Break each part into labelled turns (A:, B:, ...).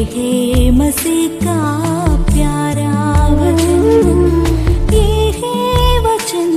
A: है मसीह का प्यारा वचन, ये है वचन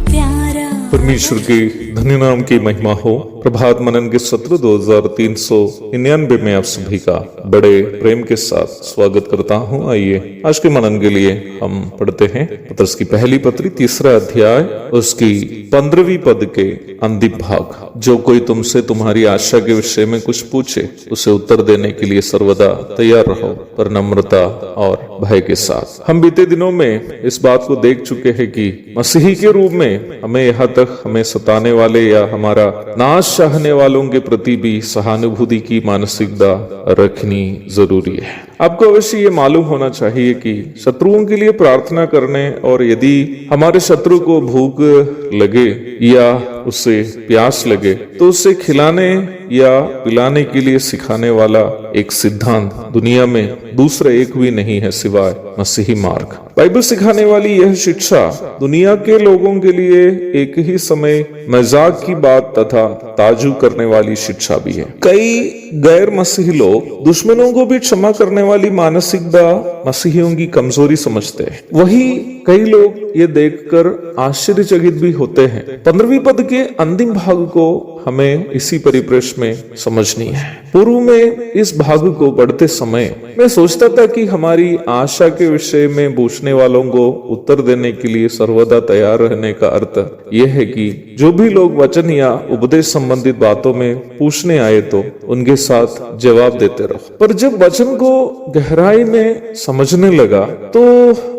A: प्यारा।
B: परमेश्वर के धन्य नाम की महिमा हो। प्रभात मनन के सत्र 2399 में आप सभी का बड़े प्रेम के साथ स्वागत करता हूं। आइए आज के मनन के लिए हम पढ़ते हैं पत्रस की पहली पत्री 3 अध्याय उसकी 15वीं पद के अंतिम भाग। जो कोई तुमसे तुम्हारी आशा के विषय में कुछ पूछे उसे उत्तर देने के लिए सर्वदा तैयार रहो, पर नम्रता और भय के साथ। हम बीते दिनों में इस बात को देख चुके हैं कि मसीही के रूप में हमें यहाँ तक हमें सताने वाले या हमारा नाश चाहने वालों के प्रति भी सहानुभूति की मानसिकता रखनी जरूरी है। आपको अवश्य ये मालूम होना चाहिए कि शत्रुओं के लिए प्रार्थना करने और यदि हमारे शत्रु को भूख लगे या उसे प्यास लगे तो उसे खिलाने या पिलाने के लिए सिखाने वाला एक सिद्धांत दुनिया में दूसरा एक भी नहीं है सिवाय मसीही मार्ग। बाइबल सिखाने वाली यह शिक्षा दुनिया के लोगों के लिए एक ही समय मजाक की बात तथा ताजुब करने वाली शिक्षा भी है। कई गैर मसीही लोग दुश्मनों को भी क्षमा करने वाली मानसिकता मसीहियों की कमजोरी समझते हैं। वही कई लोग ये देखकर आश्चर्यचकित भी होते हैं। 15वीं पद के अंतिम भाग को हमें इसी परिप्रेक्ष्य में समझनी है। पूर्व में इस भाग को पढ़ते समय मैं सोचता था कि हमारी आशा के विषय में पूछने वालों को उत्तर देने के लिए सर्वदा तैयार रहने का अर्थ यह है कि जो भी लोग वचन या उपदेश संबंधित बातों में पूछने आए तो उनके साथ जवाब देते रहो। पर जब वचन को गहराई में समझने लगा तो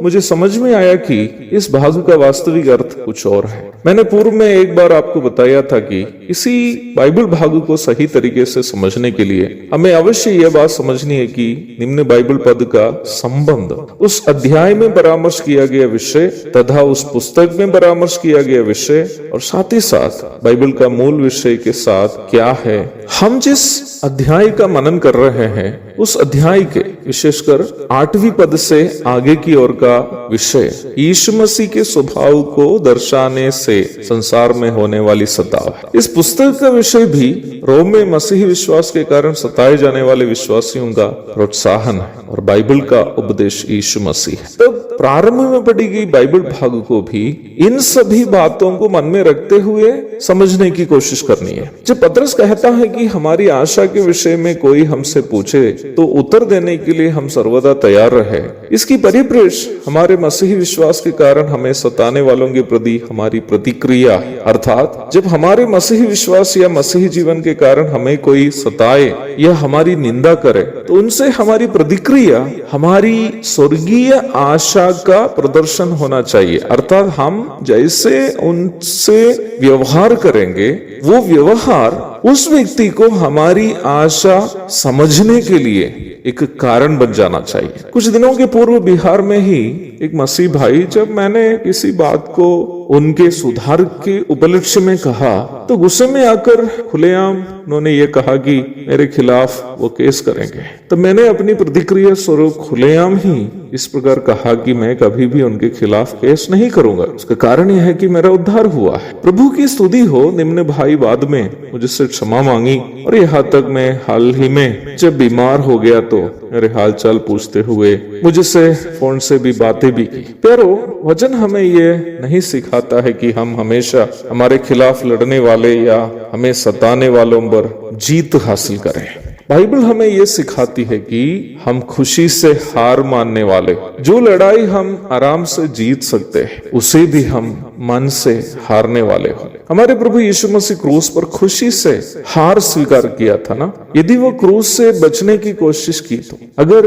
B: मुझे समझ में आया कि इस भाग का वास्तविक अर्थ कुछ और है। मैंने पूर्व में एक बार आपको बताया था कि इसी बाइबल भाग को सही तरीके से समझने के लिए हमें अवश्य यह बात समझनी है कि निम्न बाइबल पद का संबंध उस अध्याय में परामर्श किया गया विषय तथा उस पुस्तक में परामर्श किया गया विषय और साथ ही साथ बाइबल का मूल विषय के साथ क्या है। हम जिस अध्याय का मनन कर रहे हैं उस अध्याय के विशेषकर 8वीं पद से आगे की ओर का विषय यीशु मसीह के स्वभाव को दर्शाने से संसार में होने वाली सताव है। इस पुस्तक का विषय भी रोम में मसीही विश्वास के कारण सताए जाने वाले विश्वासियों का प्रोत्साहन है और बाइबल का उपदेश यीशु मसीह है। तो प्रारंभ में पढ़ी गई बाइबल भाग को भी इन सभी बातों को मन में रखते हुए समझने की कोशिश करनी है। जब पतरस कहता है कि हमारी आशा के विषय में कोई हमसे पूछे तो उत्तर देने के लिए हम सर्वदा तैयार रहे, इसकी परिप्रेक्ष्य हमारे मसीही विश्वास के कारण हमें सताने वालों के प्रति हमारी प्रतिक्रिया, अर्थात जब हमारे मसीही विश्वास या मसीही जीवन के कारण हमें कोई सताए या हमारी निंदा करे तो उनसे हमारी प्रतिक्रिया हमारी स्वर्गीय आशा का प्रदर्शन होना चाहिए। अर्थात हम जैसे उनसे व्यवहार करेंगे वो व्यवहार उस व्यक्ति को हमारी आशा समझने के लिए एक कारण बन जाना चाहिए। कुछ दिनों के पूर्व बिहार में ही एक मसीह भाई, जब मैंने किसी बात को उनके सुधार के उपलक्ष्य में कहा तो गुस्से में आकर खुलेआम उन्होंने ये कहा कि मेरे खिलाफ वो केस करेंगे। तो मैंने अपनी प्रतिक्रिया स्वरूप खुलेआम ही इस प्रकार कहा कि मैं कभी भी उनके खिलाफ केस नहीं करूंगा। उसका कारण यह है कि मेरा उद्धार हुआ है। प्रभु की स्तुति हो। निम्न भाई बाद में मुझसे क्षमा मांगी और यहाँ तक मैं हाल ही में जब बीमार हो गया तो मेरे हाल चाल पूछते हुए मुझसे फोन से भी बातें भी की। प्यारो, वचन हमें ये नहीं सिखाता है कि हम हमेशा हमारे खिलाफ लड़ने वाले या हमें सताने वालों पर जीत हासिल करें। बाइबल हमें ये सिखाती है कि हम खुशी से हार मानने वाले, जो लड़ाई हम आराम से जीत सकते हैं उसे भी हम मन से हारने वाले हो। हमारे प्रभु यीशु मसीह क्रूस पर खुशी से हार स्वीकार किया था ना। यदि वो क्रूस से बचने की कोशिश की तो अगर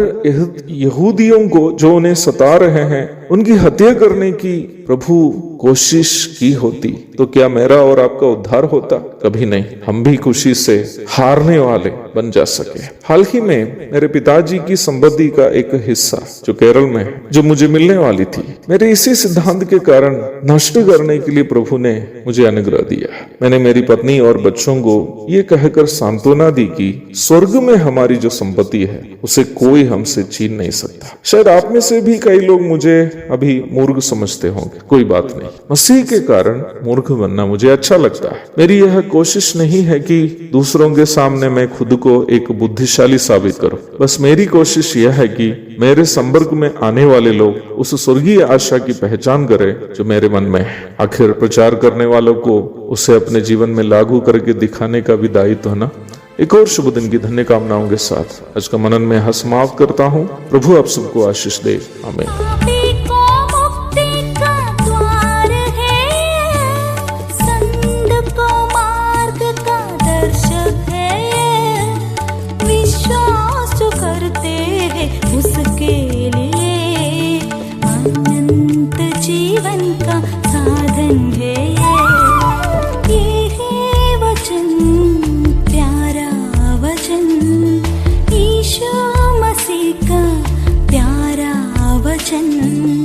B: यहूदियों को जो उन्हें सता रहे हैं उनकी हत्या करने की प्रभु कोशिश की होती तो क्या मेरा और आपका उद्धार होता? कभी नहीं। हम भी खुशी से हारने वाले बन जा सके। हाल ही में मेरे पिताजी की संपत्ति का एक हिस्सा जो केरल में जो मुझे मिलने वाली थी, मेरे इसी सिद्धांत के कारण नष्ट नष्ट करने के लिए प्रभु ने मुझे अनुग्रह दिया। मैंने मेरी पत्नी और बच्चों को ये कहकर सांत्वना दी कि स्वर्ग में हमारी जो संपत्ति है उसे कोई हमसे छीन नहीं सकता। शायद आप में से भी कई लोग मुझे अभी मूर्ख समझते होंगे, कोई बात नहीं। मसीह के कारण मूर्ख बनना मुझे अच्छा लगता है। मेरी यह कोशिश नहीं है कि दूसरों के सामने मैं खुद को एक बुद्धिशाली साबित करूं। बस मेरी कोशिश यह है कि मेरे संपर्क में आने वाले लोग उस स्वर्गीय आशा की पहचान करें जो मेरे मन में है। आखिर प्रचार करने वालों को उसे अपने जीवन में लागू करके दिखाने का भी दायित्व है ना। एक और शुभ दिन की धन्य कामनाओं के साथ आज का मनन में समाप्त करता हूँ। प्रभु आप सबको आशीष दे। आमीन।
A: पापी को मुक्ति का द्वार है, संत को मार्ग का दर्शक है, विश्वास जो करते हैं उसके लिए अनंत जीवन का साधन है। ये है वचन, प्यारा वचन, यीशु मसीह का प्यारा वचन।